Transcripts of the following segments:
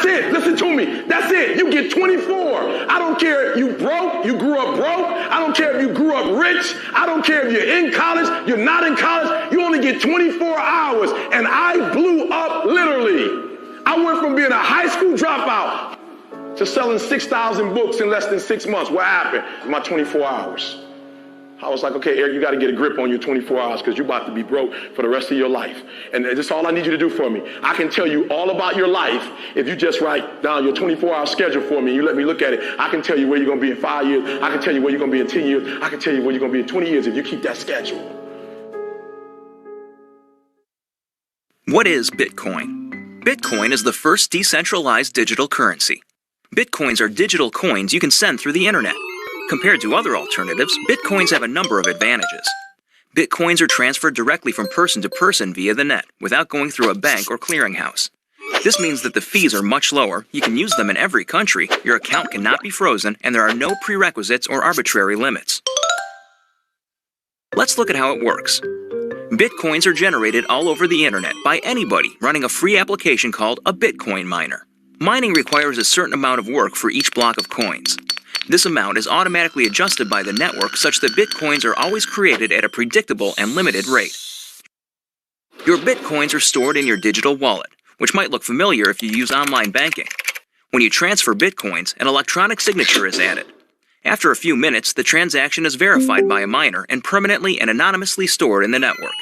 That's it. Listen to me. That's it. You get 24. I don't care if you broke, you grew up broke. I don't care if you grew up rich. I don't care if you're in college, you're not in college. You only get 24 hours. And I blew up literally. I went from being a high school dropout to selling 6,000 books in less than 6 months. What happened? In my 24 hours. I was like, okay, Eric, you got to get a grip on your 24 hours because you're about to be broke for the rest of your life. And that's all I need you to do for me. I can tell you all about your life if you just write down your 24-hour schedule for me and you let me look at it. I can tell you where you're going to be in 5 years. I can tell you where you're going to be in 10 years. I can tell you where you're going to be in 20 years if you keep that schedule. What is Bitcoin? Bitcoin is the first decentralized digital currency. Bitcoins are digital coins you can send through the internet. Compared to other alternatives, Bitcoins have a number of advantages. Bitcoins are transferred directly from person to person via the net, without going through a bank or clearinghouse. This means that the fees are much lower, you can use them in every country, your account cannot be frozen, and there are no prerequisites or arbitrary limits. Let's look at how it works. Bitcoins are generated all over the internet by anybody running a free application called a Bitcoin miner. Mining requires a certain amount of work for each block of coins. This amount is automatically adjusted by the network such that Bitcoins are always created at a predictable and limited rate. Your Bitcoins are stored in your digital wallet, which might look familiar if you use online banking. When you transfer Bitcoins, an electronic signature is added. After a few minutes, the transaction is verified by a miner and permanently and anonymously stored in the network.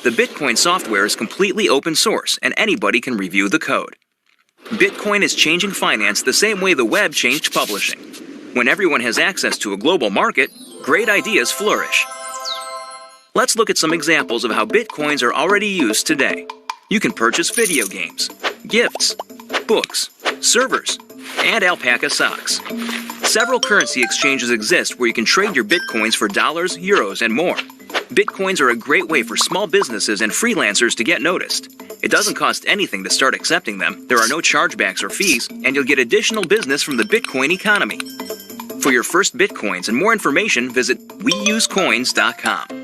The Bitcoin software is completely open source and anybody can review the code. Bitcoin is changing finance the same way the web changed publishing. When everyone has access to a global market, great ideas flourish. Let's look at some examples of how Bitcoins are already used today. You can purchase video games, gifts, books, servers, and alpaca socks. Several currency exchanges exist where you can trade your Bitcoins for dollars, euros, and more. Bitcoins are a great way for small businesses and freelancers to get noticed. It doesn't cost anything to start accepting them, there are no chargebacks or fees, and you'll get additional business from the Bitcoin economy. For your first Bitcoins and more information, visit weusecoins.com.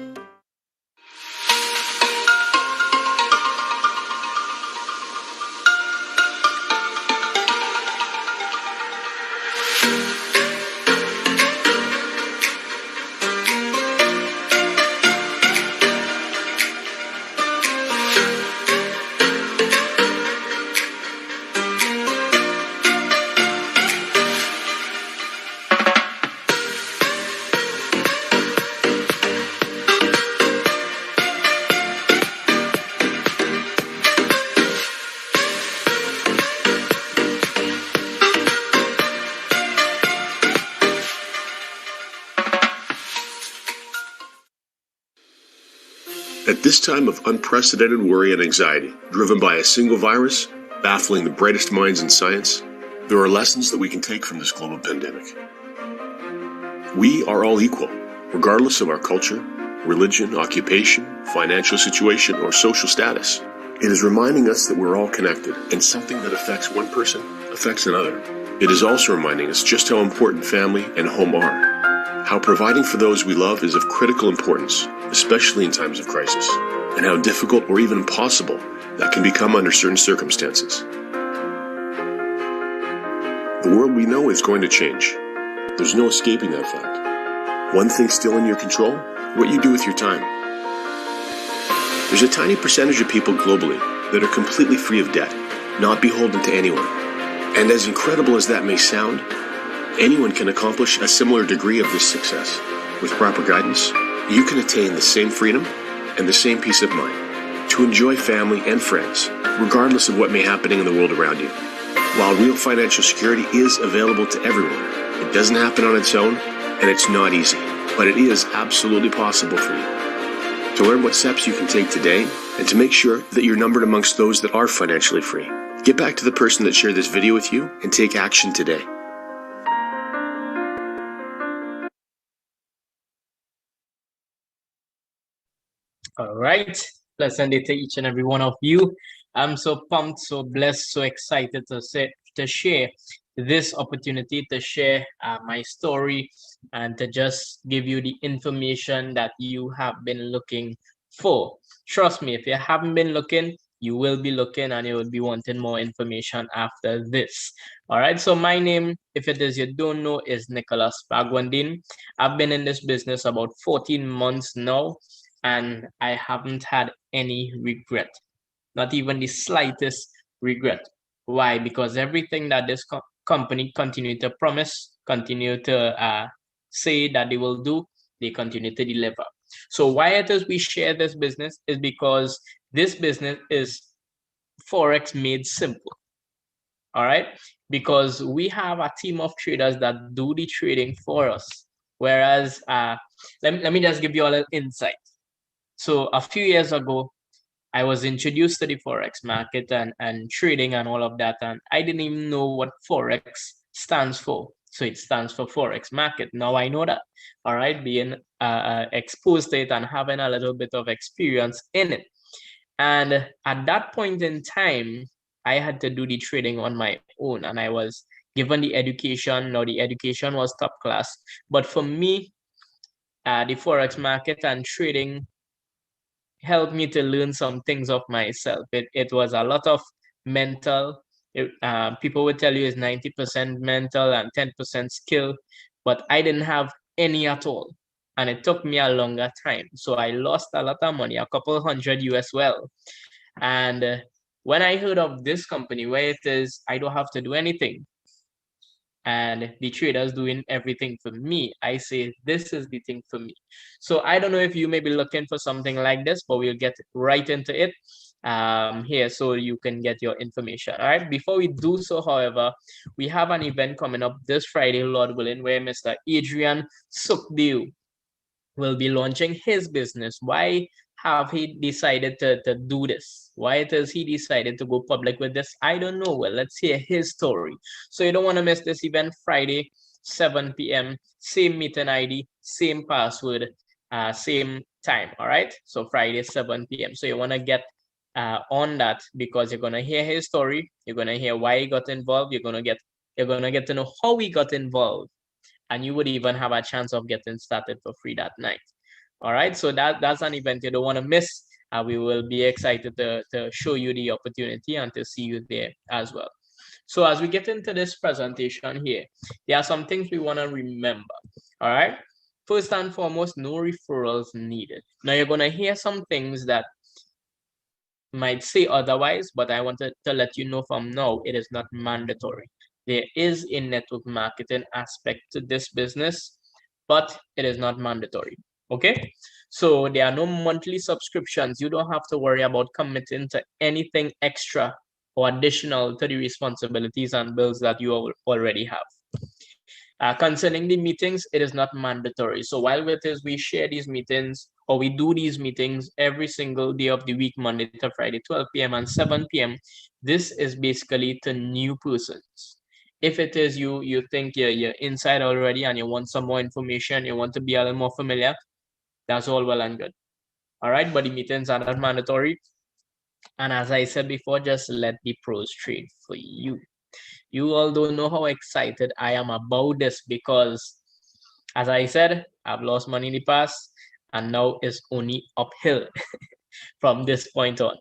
At this time of unprecedented worry and anxiety, driven by a single virus, baffling the brightest minds in science, there are lessons that we can take from this global pandemic. We are all equal, regardless of our culture, religion, occupation, financial situation, or social status. It is reminding us that we're all connected, and something that affects one person affects another. It is also reminding us just how important family and home are. How providing for those we love is of critical importance, especially in times of crisis, and how difficult or even impossible that can become under certain circumstances. The world we know is going to change. There's no escaping that fact. One thing still in your control: what you do with your time. There's a tiny percentage of people globally that are completely free of debt, not beholden to anyone. And as incredible as that may sound, anyone can accomplish a similar degree of this success. With proper guidance, you can attain the same freedom and the same peace of mind to enjoy family and friends, regardless of what may be happening in the world around you. While real financial security is available to everyone, it doesn't happen on its own, and it's not easy, but it is absolutely possible for you. To learn what steps you can take today, and to make sure that you're numbered amongst those that are financially free, get back to the person that shared this video with you and take action today. All right. Pleasant day to each and every one of you. I'm so pumped, so blessed, so excited to share this opportunity, to share my story, and to just give you the information that you have been looking for. Trust me, if you haven't been looking, you will be looking and you will be wanting more information after this. All right, so my name, if it is you don't know, is Nicholas Bagwandin. I've been in this business about 14 months now, and I haven't had any regret, not even the slightest regret. Why? Because everything that this company continue to promise, continue to say that they will do, they continue to deliver. So why it is we share this business is because this business is Forex made simple. All right, because we have a team of traders that do the trading for us. Whereas, let me just give you a little insight. So a few years ago, I was introduced to the Forex market and trading and all of that, and I didn't even know what Forex stands for. So it stands for Forex market. Now I know that, all right, being exposed to it and having a little bit of experience in it. And at that point in time, I had to do the trading on my own, and I was given the education. Now the education was top class, but for me, the Forex market and trading helped me to learn some things of myself. It was a lot of mental. People would tell you it's 90% mental and 10% skill, but I didn't have any at all. And it took me a longer time. So I lost a lot of money, a couple hundred US well. And when I heard of this company where it is, I don't have to do anything, and the traders doing everything for me, I say this is the thing for me. So I don't know if you may be looking for something like this, but we'll get right into it here so you can get your information. All right, before we do so, however, we have an event coming up this Friday, Lord willing, where Mr. Adrian Sukdew will be launching his business. Why have he decided to do this? Why does he decided to go public with this? I don't know. Well, let's hear his story. So you don't want to miss this event, Friday, 7 p.m. Same meeting ID, same password, same time. All right. So Friday, 7 p.m. So you want to get on that because you're gonna hear his story. You're gonna hear why he got involved. You're gonna get to know how he got involved, and you would even have a chance of getting started for free that night. All right, so that's an event you don't want to miss. We will be excited to show you the opportunity and to see you there as well. So as we get into this presentation here, there are some things we want to remember. All right, first and foremost, no referrals needed. Now you're going to hear some things that might say otherwise, but I wanted to let you know from now, it is not mandatory. There is a network marketing aspect to this business, but it is not mandatory. Okay, so there are no monthly subscriptions. You don't have to worry about committing to anything extra or additional to the responsibilities and bills that you already have. Concerning the meetings, it is not mandatory. So while it is we share these meetings, or we do these meetings every single day of the week, Monday to Friday, 12 p.m. and 7 p.m., this is basically to new persons. If it is you think you're inside already and you want some more information, you want to be a little more familiar, that's all well and good. All right, but the meetings are not mandatory. And as I said before, just let the pros trade for you. You all don't know how excited I am about this because, as I said, I've lost money in the past and now it's only uphill from this point on.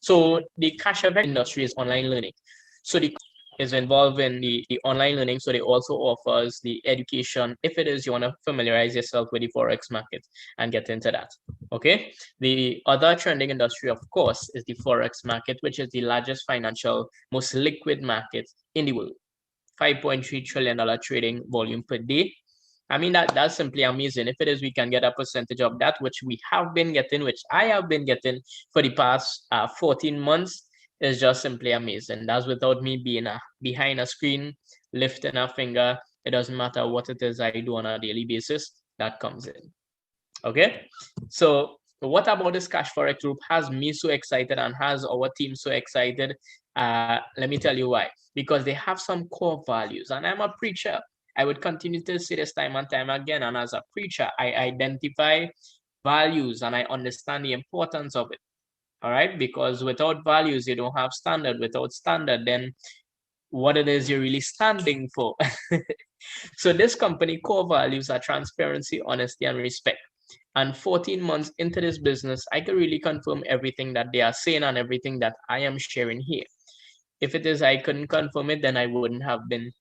So the Cashfx industry is online learning. So the is involved in the online learning. So they also offers the education if it is you want to familiarize yourself with the Forex market and get into that. Okay. The other trending industry, of course, is the Forex market, which is the largest financial, most liquid market in the world. $5.3 trillion trading volume per day. I mean, that's simply amazing. If it is, we can get a percentage of that, which we have been getting, which I have been getting for the past 14 months, is just simply amazing. That's without me being behind a screen, lifting a finger. It doesn't matter what it is I do on a daily basis, that comes in. Okay, so what about this Cash Forex group has me so excited and has our team so excited? Let me tell you why. Because they have some core values, and I'm a preacher. I would continue to say this time and time again. And as a preacher, I identify values and I understand the importance of it. All right, because without values, you don't have standard. Without standard, then what it is you're really standing for. So this company core values are transparency, honesty, and respect. And 14 months into this business, I can really confirm everything that they are saying and everything that I am sharing here. If it is I couldn't confirm it, then I wouldn't have been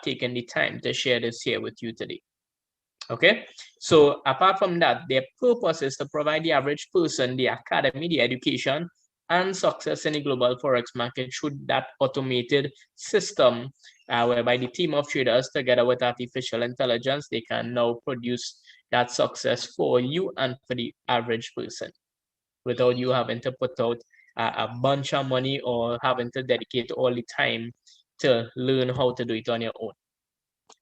taking the time to share this here with you today. Okay, so apart from that, their purpose is to provide the average person the academy, the education, and success in the global forex market through that automated system, whereby the team of traders, together with artificial intelligence, they can now produce that success for you and for the average person, without you having to put out a bunch of money or having to dedicate all the time to learn how to do it on your own.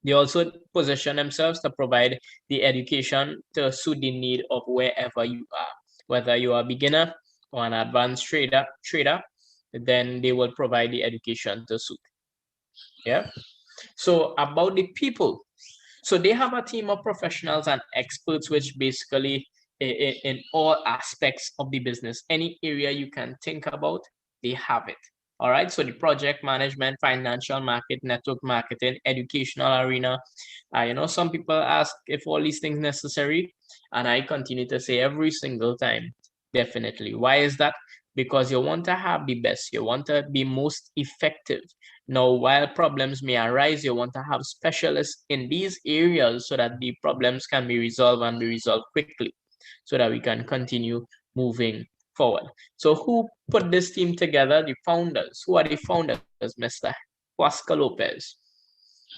They also position themselves to provide the education to suit the need of wherever you are. Whether you are a beginner or an advanced trader, then they will provide the education to suit. Yeah. So about the people, so they have a team of professionals and experts, which basically in all aspects of the business, any area you can think about, they have it. All right, so the project management, financial market, network marketing, educational arena. Some people ask if all these things necessary, and I continue to say every single time, definitely. Why is that? Because you want to have the best, you want to be most effective. Now, while problems may arise, you want to have specialists in these areas so that the problems can be resolved and be resolved quickly, so that we can continue moving forward. So who put this team together? The founders. Who are the founders? Mr. Huasca Lopez.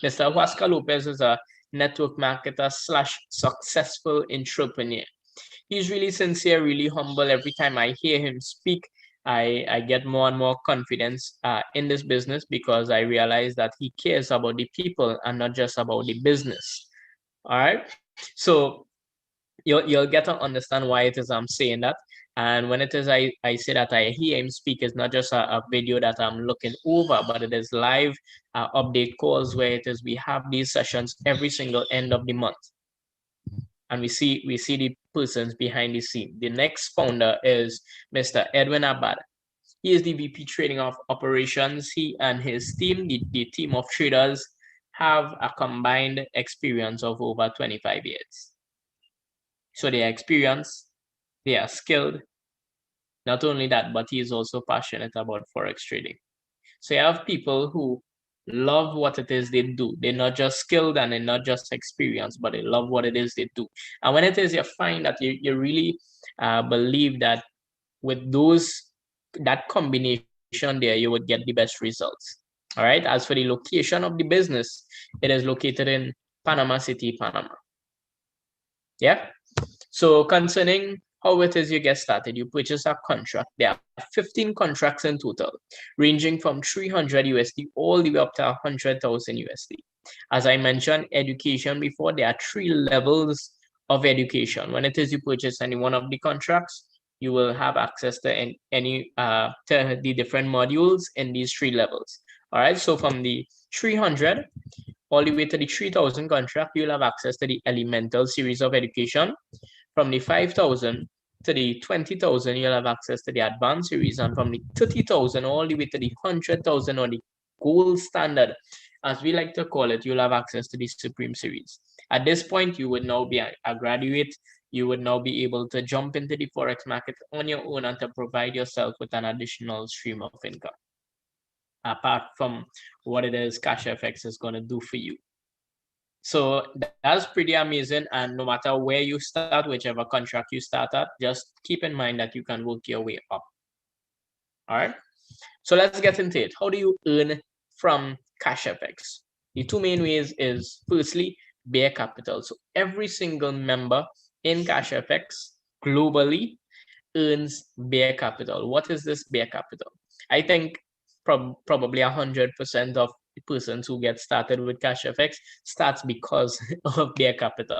Mr. Huasca Lopez is a network marketer / successful entrepreneur. He's really sincere, really humble. Every time I hear him speak, I get more and more confidence in this business, because I realize that he cares about the people and not just about the business. All right. So you'll get to understand why it is I'm saying that. And when it is I say that I hear him speak, it's not just a video that I'm looking over, but it is live update calls where it is we have these sessions every single end of the month. And we see the persons behind the scene. The next founder is Mr. Edwin Abad. He is the VP Trading of Operations. He and his team, the team of traders, have a combined experience of over 25 years. So they are experienced, they are skilled. Not only that, but he is also passionate about forex trading. So you have people who love what it is they do. They're not just skilled and they're not just experienced, but they love what it is they do. And when it is you find that you really believe that with that combination there, you would get the best results. All right. As for the location of the business, it is located in Panama City, Panama. Yeah. So concerning how it is you get started, you purchase a contract. There are 15 contracts in total, ranging from 300 USD all the way up to 100,000 USD. As I mentioned, education before, there are 3 levels of education. When it is you purchase any one of the contracts, you will have access to to the different modules in these 3 levels. All right, so from the 300 all the way to the 3,000 contract, you'll have access to the elemental series of education. From the 5,000 to the 20,000, you'll have access to the advanced series, and from the 30,000 all the way to the 100,000, or the gold standard, as we like to call it, you'll have access to the supreme series. At this point, you would now be a graduate. You would now be able to jump into the forex market on your own and to provide yourself with an additional stream of income, apart from what it is Cashfx is going to do for you. So that's pretty amazing. And no matter where you start, whichever contract you start at, just keep in mind that you can work your way up. All right. So let's get into it. How do you earn from Cashfx? The 2 main ways is, firstly, bare capital. So every single member in Cashfx globally earns bare capital. What is this bare capital? I think probably 100% of the persons who get started with Cashfx starts because of bare capital.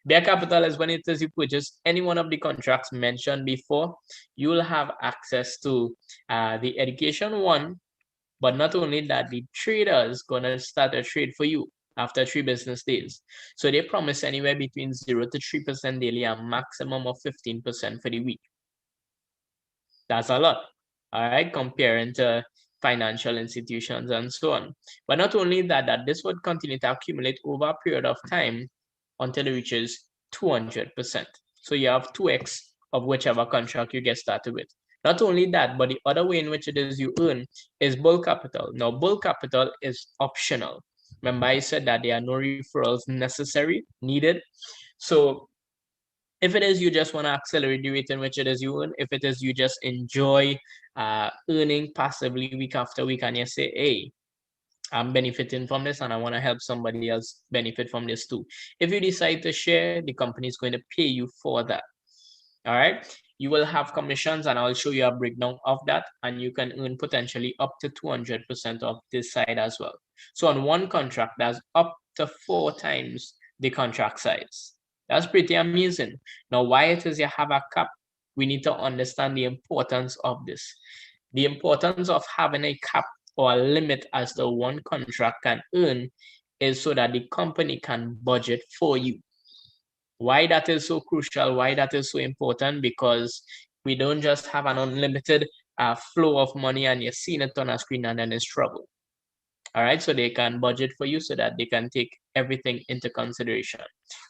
Bare capital is when it is you purchase any one of the contracts mentioned before, you'll have access to the education one, but not only that, the trader is gonna start a trade for you. after 3 business days. So they promise anywhere between 0 to 3% daily, and maximum of 15% for the week. That's a lot, all right, comparing to financial institutions and so on. But not only that, this would continue to accumulate over a period of time until it reaches 200%. So you have 2x of whichever contract you get started with. Not only that, but the other way in which it is you earn is bulk capital. Now, bulk capital is optional. Remember, I said that there are no referrals necessary, needed. So if it is you just want to accelerate the rate in which it is you earn, if it is you just enjoy earning passively week after week, and you say, hey, I'm benefiting from this and I want to help somebody else benefit from this too. If you decide to share, the company is going to pay you for that. All right. You will have commissions, and I'll show you a breakdown of that, and you can earn potentially up to 200% of this side as well. So on one contract, that's up to 4 times the contract size. That's pretty amazing. Now, why it is you have a cap, we need to understand the importance of this. The importance of having a cap or a limit as to one contract can earn is so that the company can budget for you. Why that is so crucial, why that is so important, because we don't just have an unlimited flow of money and you're seeing it on a screen and then it's trouble. All right, so they can budget for you so that they can take everything into consideration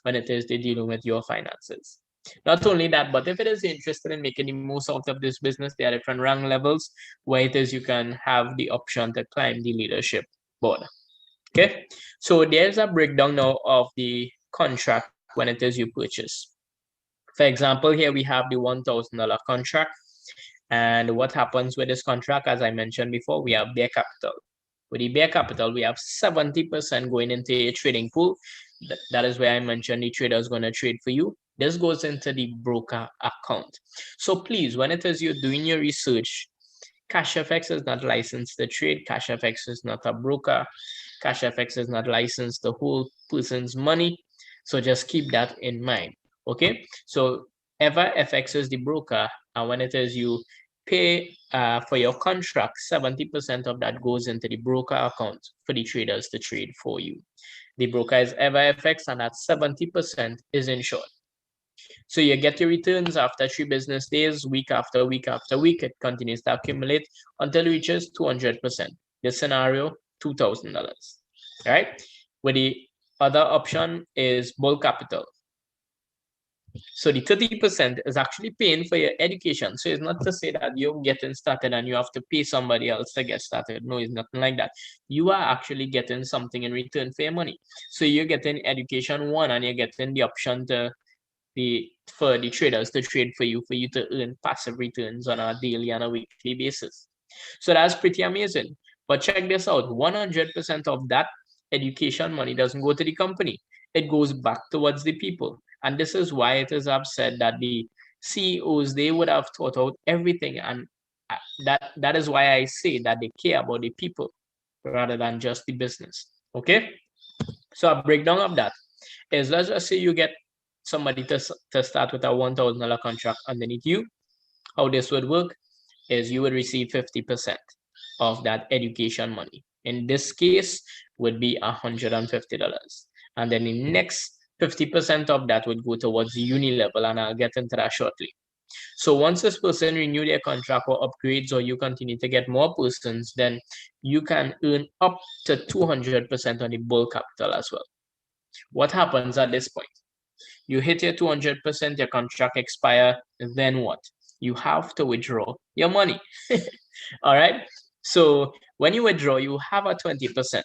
when it is they're dealing with your finances. Not only that, but if it is interested in making the most out of this business, there are different rank levels where it is you can have the option to climb the leadership board. Okay, so there's a breakdown now of the contract when it is you purchase. For example, here we have the $1,000 contract. And what happens with this contract, as I mentioned before, we have bare capital. With the bare capital, we have 70% going into a trading pool. That is where I mentioned the trader is going to trade for you. This goes into the broker account. So please, when it is you're doing your research, Cashfx is not licensed to trade. Cashfx is not a broker. Cashfx is not licensed to hold person's money. So just keep that in mind. Okay. So EverFX is the broker, and when it is you pay for your contract, 70% of that goes into the broker account for the traders to trade for you. The broker is EverFX, and that 70% is insured. So you get your returns after 3 business days, week after week after week. It continues to accumulate until it reaches 200%. This scenario, $2,000. Right? With the other option is bulk capital. So the 30% is actually paying for your education. So it's not to say that you're getting started and you have to pay somebody else to get started. No, it's nothing like that. You are actually getting something in return for your money. So you're getting education 1, and you're getting the option for the traders to trade for you to earn passive returns on a daily and a weekly basis. So that's pretty amazing. But check this out, 100% of that education money doesn't go to the company. It goes back towards the people. And this is why it is said that the CEOs, they would have thought out everything. And that is why I say that they care about the people rather than just the business. Okay? So a breakdown of that is, let's just say you get somebody to start with a $1,000 contract underneath you. How this would work is you would receive 50% of that education money. In this case, would be $150. And then the next 50% of that would go towards the uni level, and I'll get into that shortly. So once this person renew their contract or upgrades, or you continue to get more persons, then you can earn up to 200% on the bulk capital as well. What happens at this point? You hit your 200%, your contract expire, then what? You have to withdraw your money. All right. So when you withdraw, you have a 20%.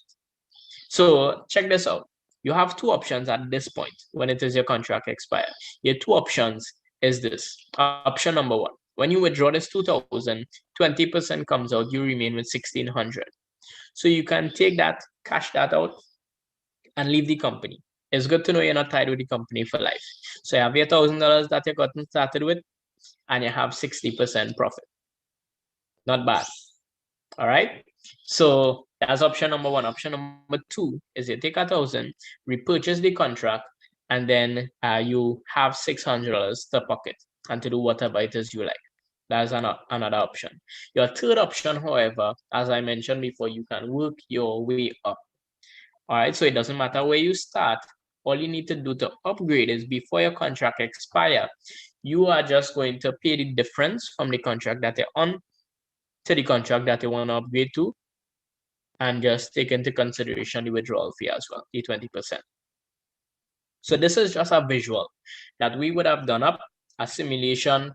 So check this out. You have 2 options at this point when it is your contract expire. Your 2 options is this. Option number 1, when you withdraw this 2,000, 20% comes out, you remain with 1,600. So you can take that, cash that out, and leave the company. It's good to know you're not tied with the company for life. So you have your $1,000 that you've gotten started with, and you have 60% profit. Not bad. All right. So that's option number 1. Option number 2 is you take 1,000, repurchase the contract, and then you have $600 to pocket and to do whatever it is you like. That's another option. Your third option, however, as I mentioned before, you can work your way up. All right, so it doesn't matter where you start. All you need to do to upgrade is before your contract expires, you are just going to pay the difference from the contract that you're on to the contract that you want to upgrade to, and just take into consideration the withdrawal fee as well, the 20%. So this is just a visual that we would have done up a simulation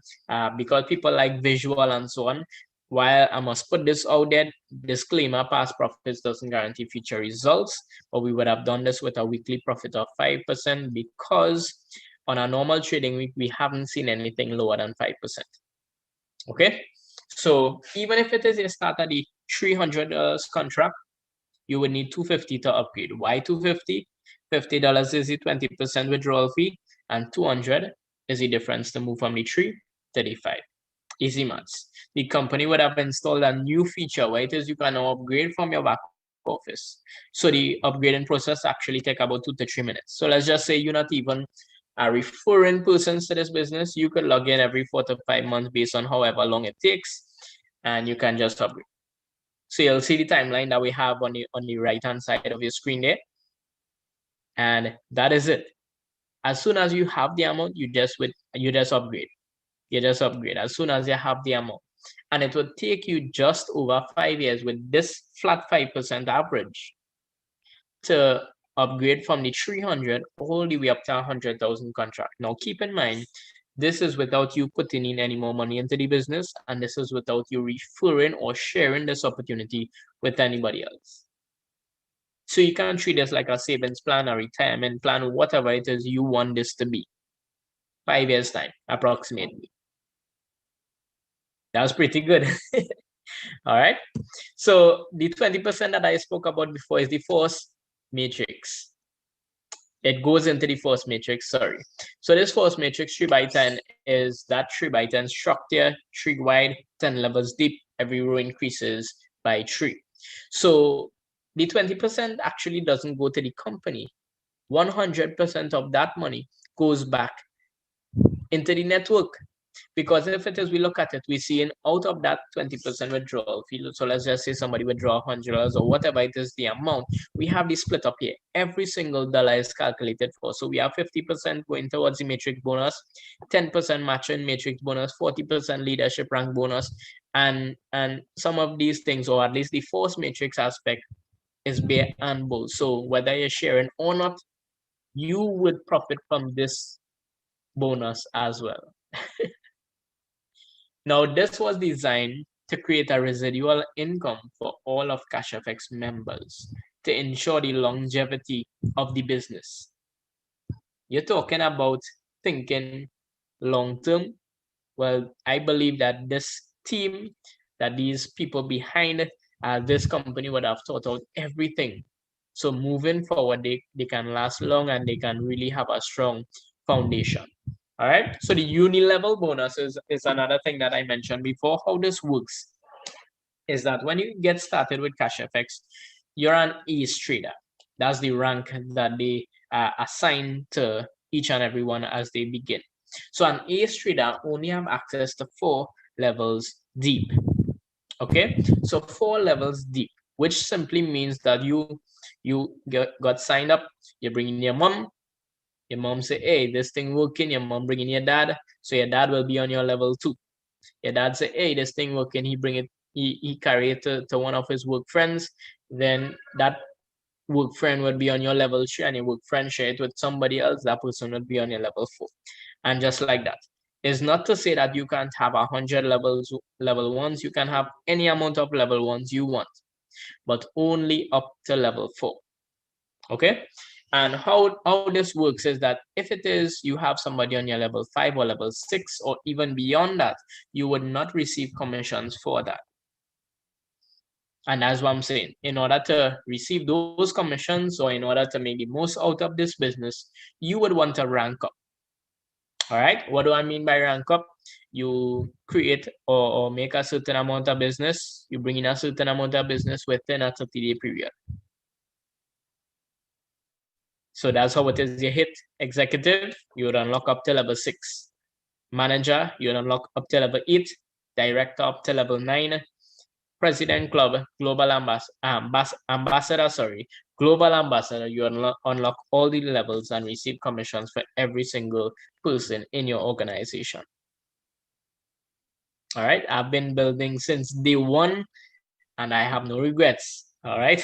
because people like visual and so on. While I must put this out there, disclaimer, past profits doesn't guarantee future results, but we would have done this with a weekly profit of 5% because on a normal trading week, we haven't seen anything lower than 5%. Okay, so even if it is a start at the $300 contract, you would need $250 to upgrade. Why $250? $50 is the 20% withdrawal fee, and $200 is the difference to move from the 3 to the 5. Easy maths. The company would have installed a new feature where it is you can now upgrade from your back office. So the upgrading process actually take about 2 to 3 minutes. So let's just say you're not even referring persons to this business. You could log in every 4 to 5 months based on however long it takes, and you can just upgrade. So you'll see the timeline that we have on the right-hand side of your screen there. And that is it. As soon as you have the amount, you just upgrade. You just upgrade as soon as you have the amount. And it would take you just over 5 years with this flat 5% average to upgrade from the 300 all the way up to 100,000 contract. Now, keep in mind, this is without you putting in any more money into the business, and this is without you referring or sharing this opportunity with anybody else. So you can treat this like a savings plan, a retirement plan, whatever it is you want this to be. 5 years time, approximately. That's pretty good. All right. So the 20% that I spoke about before is the force matrix. It goes into the force matrix, sorry. So this force matrix 3x10 is that 3x10 structure, 3 wide, 10 levels deep. Every row increases by 3. So the 20% actually doesn't go to the company. 100% of that money goes back into the network. Because if it is, we look at it, we see out of that 20% withdrawal fee. So let's just say somebody withdraw $100 or whatever it is the amount, we have the split up here. Every single dollar is calculated for. So we have 50% going towards the matrix bonus, 10% matching matrix bonus, 40% leadership rank bonus, and some of these things, or at least the force matrix aspect, is bare and bold. So whether you're sharing or not, you would profit from this bonus as well. Now, this was designed to create a residual income for all of Cashfx members to ensure the longevity of the business. You're talking about thinking long-term. Well, I believe that this team, that these people behind this company would have thought out everything. So moving forward, they can last long and they can really have a strong foundation. All right, so the uni-level bonus is another thing that I mentioned before. How this works is that when you get started with Cashfx, you're an ace trader. That's the rank that they assign to each and every one as they begin. So an ace trader only have access to 4 levels deep. Okay, so 4 levels deep, which simply means that you got signed up, you're bringing your mom. Your mom say, hey, this thing working. Your mom bringing your dad. So your dad will be on your level 2. Your dad say, hey, this thing working. He carry it to one of his work friends. Then that work friend would be on your level 3, and your work friend share it with somebody else. That person would be on your level 4. And just like that. It's not to say that you can't have 100 level 1s. You can have any amount of level 1s you want, but only up to level 4. Okay. And how this works is that if it is you have somebody on your level 5 or level 6 or even beyond that, you would not receive commissions for that. And that's what I'm saying. In order to receive those commissions, or in order to make the most out of this business, you would want to rank up. All right. What do I mean by rank up? You create or make a certain amount of business. You bring in a certain amount of business within a 30-day period. So that's how it is. You hit executive, you would unlock up to level 6. Manager, you would unlock up to level 8. Director up to level 9. President club, global ambassador, Global ambassador, you unlock all the levels and receive commissions for every single person in your organization. All right, I've been building since day one and I have no regrets. All right.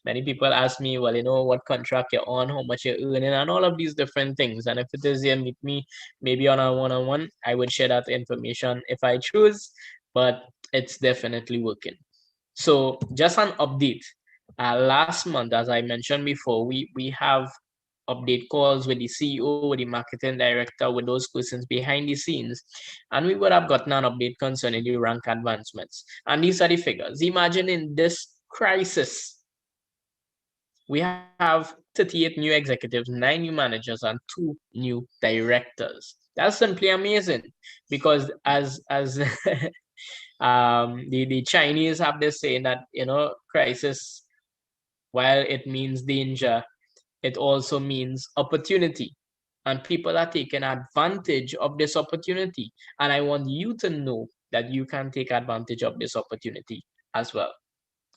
Many people ask me, well, what contract you're on, how much you're earning, and all of these different things. And if it is here, meet me maybe on a one-on-one, I would share that information if I choose, but it's definitely working. So just an update. Last month, as I mentioned before, we have update calls with the CEO, with the marketing director, with those persons behind the scenes, and we would have gotten an update concerning the rank advancements. And these are the figures. Imagine in this crisis, we have 38 new executives, 9 new managers, and 2 new directors. That's simply amazing, because as the Chinese have this saying that crisis, while it means danger, it also means opportunity, and people are taking advantage of this opportunity. And I want you to know that you can take advantage of this opportunity as well.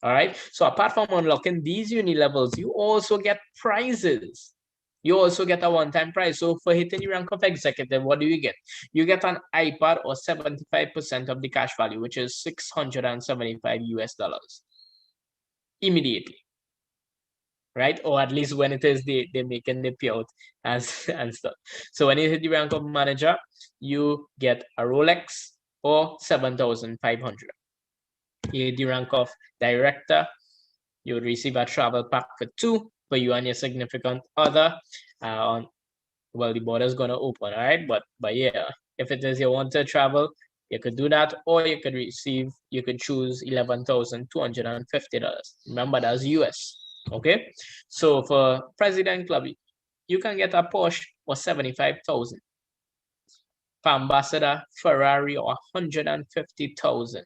All right. So apart from unlocking these uni levels, you also get prizes. You also get a one-time prize. So for hitting the rank of executive, what do you get? You get an iPad or 75% of the cash value, which is $675 US immediately. Right? Or at least when it is they're making the payout and stuff. So when you hit the rank of manager, you get a Rolex or 7,500. You hit the rank of director, you would receive a travel pack for 2 for you and your significant other. Well, the border is gonna open, all right? But yeah, if it is you want to travel, you could do that, or you could choose $11,250. Remember, that's US. Okay, so for President Club, you can get a Porsche for 75,000. For Ambassador, Ferrari, or 150,000.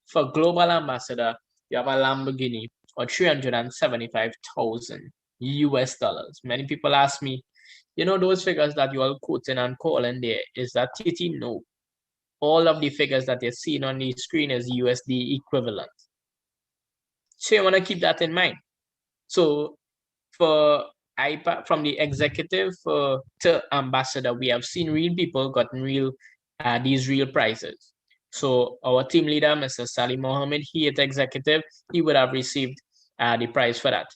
For Global Ambassador, you have a Lamborghini or 375,000 US dollars. Many people ask me, those figures that you are quoting and calling there, is that TT? No. All of the figures that you're seeing on the screen is USD equivalent. So you want to keep that in mind. So for iPad, from the executive to ambassador, we have seen real people gotten these real prizes. So our team leader, Mr. Salim Mohammed, he at executive, he would have received the prize for that.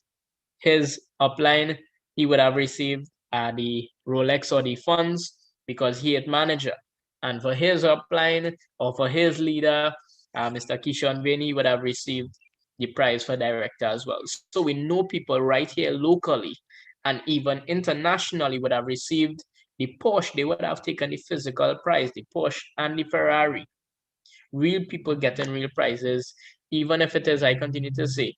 His upline, he would have received the Rolex or the funds because he at manager. And for his upline or for his leader, Mr. Kishon Veni would have received the prize for director as well. So we know people right here locally and even internationally would have received the Porsche. They would have taken the physical prize, the Porsche and the Ferrari. Real people getting real prizes, even if it is, I continue to say,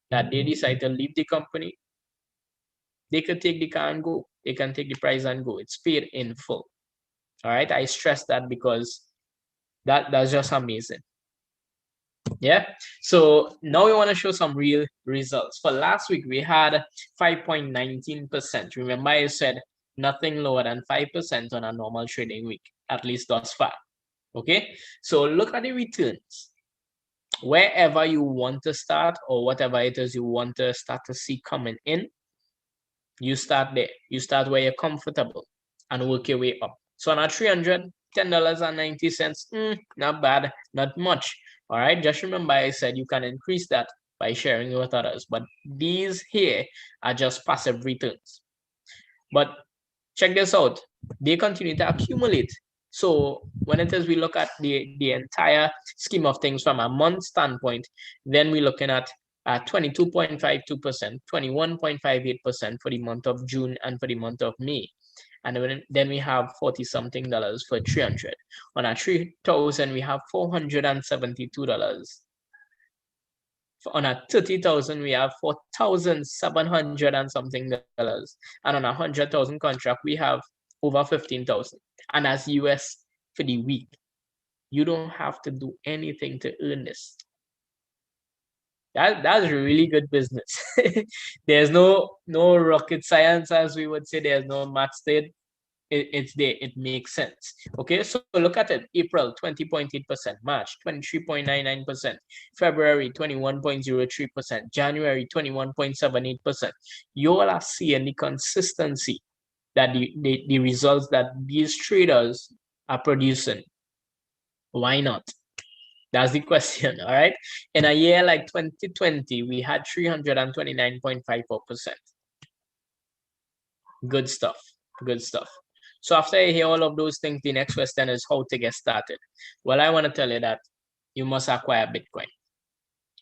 that they decide to leave the company, they could take the car and go. They can take the prize and go. It's paid in full. All right, I stress that because that's just amazing. Yeah, so now we want to show some real results. For last week, we had 5.19%. Remember, I said nothing lower than 5% on a normal trading week, at least thus far. Okay, so look at the returns. Wherever you want to start or whatever it is you want to start to see coming in, you start there. You start where you're comfortable and work your way up. So on a $310.90, not bad, not much. All right, just remember I said you can increase that by sharing it with others, but these here are just passive returns. But check this out, they continue to accumulate. So when it is we look at the entire scheme of things from a month standpoint, then we're looking at 22.52%, 21.58% for the month of June and for the month of May. And then we have 40-something dollars for 300. On a 3,000, we have $472. On a 30,000, we have 4,700 and something dollars. And on a 100,000 contract, we have over 15,000. And as US for the week, you don't have to do anything to earn this. That's really good business. There's no rocket science, as we would say. There's no math to it. it's there, it makes sense. Okay, so look at it. April 20.8%, March 23.99%, February 21.03%, January 21.78%. You all are seeing the consistency that the results that these traders are producing. Why not? That's the question. All right, in a year like 2020, we had 329.54%. Good stuff. Good stuff. So after you hear all of those things, the next question is how to get started. Well, I want to tell you that you must acquire Bitcoin.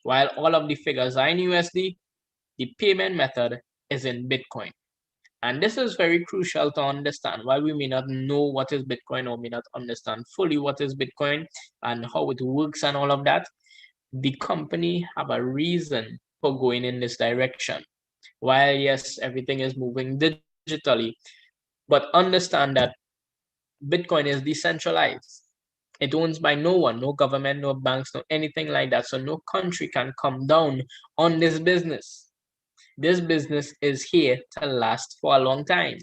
While all of the figures are in USD, the payment method is in Bitcoin. And this is very crucial to understand. While we may not know what is Bitcoin or may not understand fully what is Bitcoin and how it works and all of that, the company have a reason for going in this direction. While yes, everything is moving digitally, but understand that Bitcoin is decentralized. It owns by no one, no government, no banks, no anything like that. So no country can come down on this business. This business is here to last for a long time.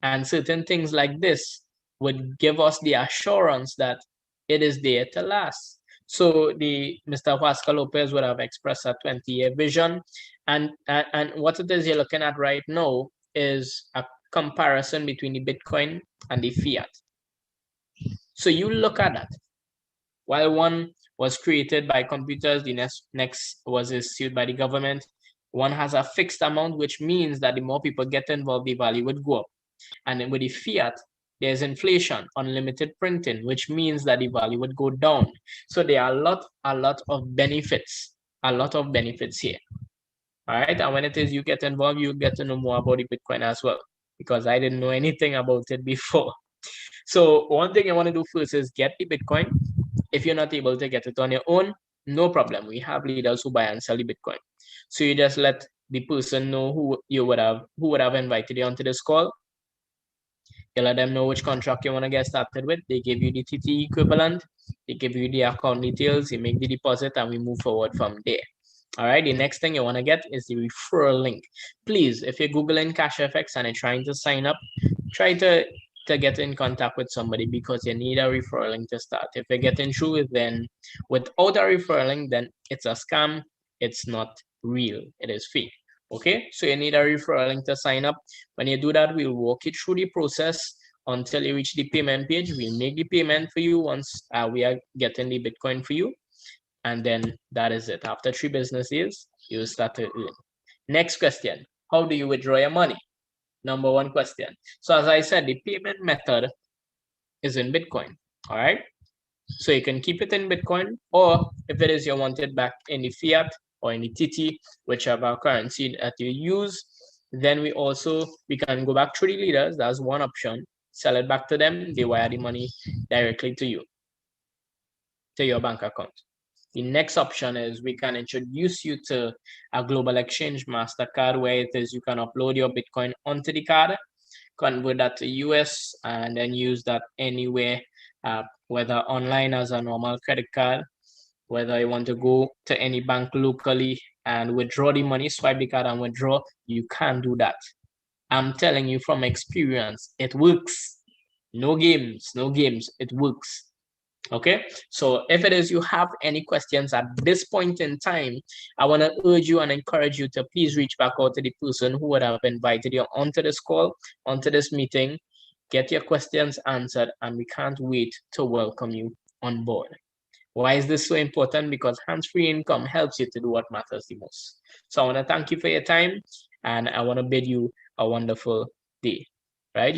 And certain things like this would give us the assurance that it is there to last. So Mr. Pascal Lopez would have expressed a 20-year vision. And what it is you're looking at right now is a comparison between the Bitcoin and the fiat. So you look at that. While one was created by computers, the next was issued by the government. One has a fixed amount, which means that the more people get involved, the value would go up. And then with the fiat, there's inflation, unlimited printing, which means that the value would go down. So there are a lot of benefits here. All right, and when it is you get involved, you get to know more about the Bitcoin as well, because I didn't know anything about it before. So one thing I want to do first is get the Bitcoin. If you're not able to get it on your own, no problem. We have leaders who buy and sell the Bitcoin. So you just let the person know who would have invited you onto this call. You let them know which contract you want to get started with. They give you the TT equivalent. They give you the account details. You make the deposit, and we move forward from there. All right, the next thing you want to get is the referral link. Please, if you're Googling Cashfx and you're trying to sign up, try to get in contact with somebody, because you need a referral link to start. If you're getting through it, then without a referral link, then it's a scam. It's not real. It is fake. Okay, so you need a referral link to sign up. When you do that, we'll walk you through the process until you reach the payment page. We'll make the payment for you once we are getting the Bitcoin for you. And then that is it. After 3 business days, you start to earn. Next question, how do you withdraw your money? Number 1 question. So as I said, the payment method is in Bitcoin. All right, so you can keep it in Bitcoin, or if it is you want it back in the fiat or in the TT, whichever currency that you use, then we can go back through the leaders. That's one option. Sell it back to them. They wire the money directly to you, to your bank account. The next option is we can introduce you to a global exchange MasterCard, where it is you can upload your Bitcoin onto the card, convert that to US, and then use that anywhere, whether online as a normal credit card, whether you want to go to any bank locally and withdraw the money, swipe the card and withdraw, you can do that. I'm telling you from experience, it works. No games, it works. Okay, so if it is you have any questions at this point in time, I want to urge you and encourage you to please reach back out to the person who would have invited you onto this call, onto this meeting. Get your questions answered, and we can't wait to welcome you on board. Why is this so important? Because hands-free income helps you to do what matters the most. So I want to thank you for your time, and I want to bid you a wonderful day. Right?